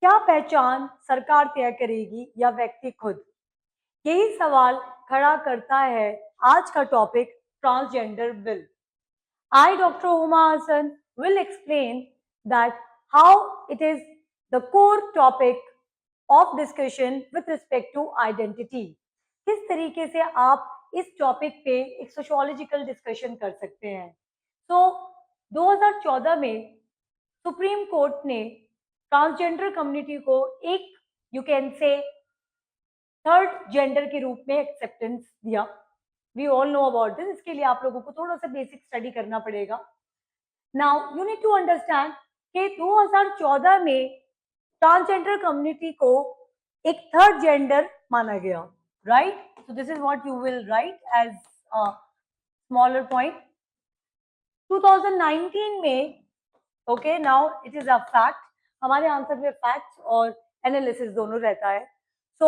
क्या पहचान सरकार तय करेगी या व्यक्ति खुद? यही सवाल खड़ा करता है आज का topic transgender bill. I, Dr. Huma Hassan, will explain that how it is the core topic of discussion with respect to identity. किस तरीके से आप इस टॉपिक पे एक सोशियोलॉजिकल डिस्कशन कर सकते हैं। तो 2014 में सुप्रीम कोर्ट ने ट्रांसजेंडर कम्युनिटी को एक you can say third gender के रूप में एक्सेप्टेंस दिया। We all know about this. इसके लिए आप लोगों को थोड़ा सा बेसिक स्टडी करना पड़ेगा। Now you need to understand कि 2014 में ट्रांसजेंडर कम्युनिटी को एक थर्ड जेंडर माना गया, right? So this is what you will write as a smaller point. 2019 में okay, now it is a fact. हमारे आंसर में फैक्ट्स और एनालिसिस दोनों रहता है। सो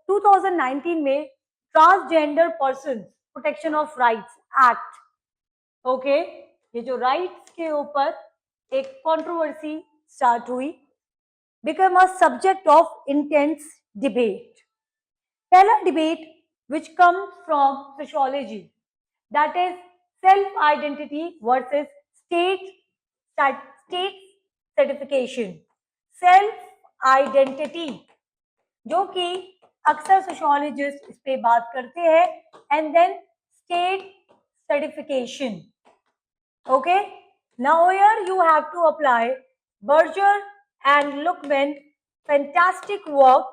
2019 में transgender person protection of rights act, okay, ये जो राइट्स के ऊपर एक कंट्रोवर्सी स्टार्ट हुई, become a subject of intense debate. पहला debate which comes from sociology, that is self identity versus state certification. Self identity जो कि अक्सर सोशियोलॉजिस्ट इस पे बात करते हैं, and then state certification. Okay, now here you have to apply Berger and Luckman fantastic work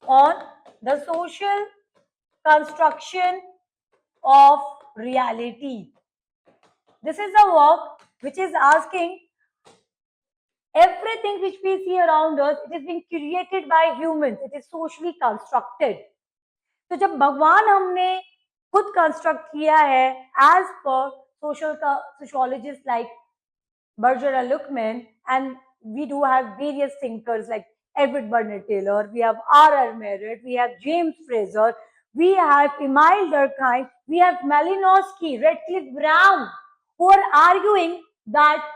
on the social construction of reality. This is a work which is asking everything which we see around us, it is being created by humans, it is socially constructed. तो जब भगवान हमने खुद construct किया है as per sociologists like Berger and Luckman, and we do have various thinkers like Edward Bernard Taylor, we have R.R. Merritt, we have James Fraser, we have Emile Durkheim, we have Malinowski, Redcliffe Brown, who are arguing that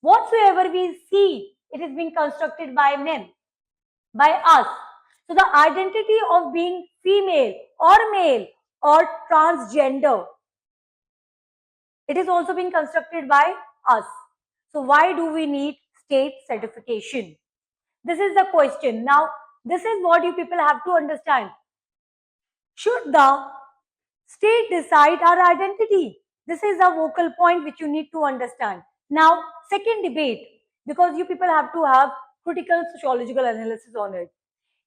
whatsoever we see, it is being constructed by men, by us. So the identity of being female or male or transgender, it is also being constructed by us. So why do we need state certification? This is the question. Now, this is what you people have to understand. Should the state decide our identity? This is a vocal point which you need to understand. Now, second debate, because you people have to have critical sociological analysis on it.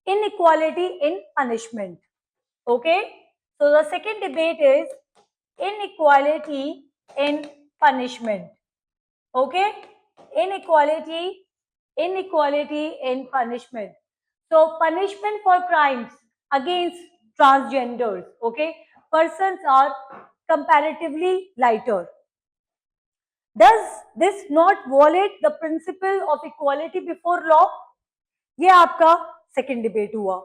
Inequality in punishment. Okay? So the second debate is inequality in punishment. Okay? Inequality in punishment. So punishment for crimes against transgenders, okay, persons are comparatively lighter. Does this not violate the principle of equality before law? ये आपका second debate हुआ.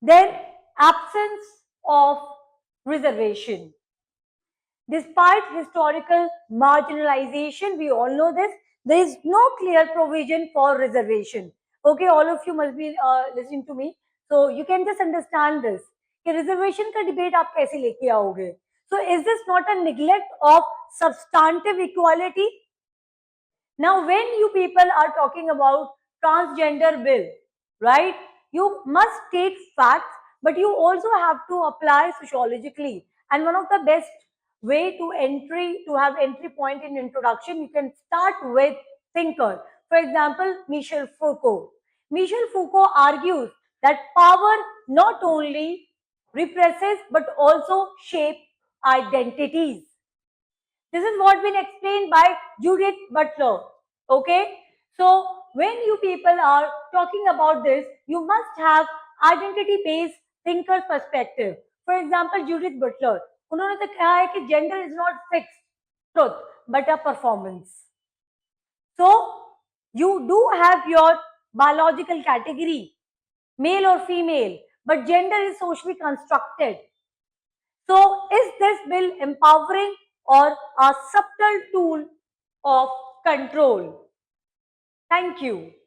Then absence of reservation. Despite historical marginalization, we all know this, there is no clear provision for reservation. Okay, all of you must be listening to me. So you can just understand this. कि reservation का debate आप कैसे लेके आओगे? So is this not a neglect of substantive equality? Now, when you people are talking about transgender bill, right, you must take facts, but you also have to apply sociologically. And one of the best way to have entry point in introduction, you can start with thinker. For example, Michel Foucault. Michel Foucault argues that power not only represses but also shape identities. This is what been explained by Judith Butler. Okay, so when you people are talking about this, you must have identity-based thinker perspective. For example, Judith Butler, उन्होंने तो कहा है कि gender is not fixed truth but a performance. So you do have your biological category, male or female, but gender is socially constructed. So is this bill empowering or a subtle tool of control? Thank you.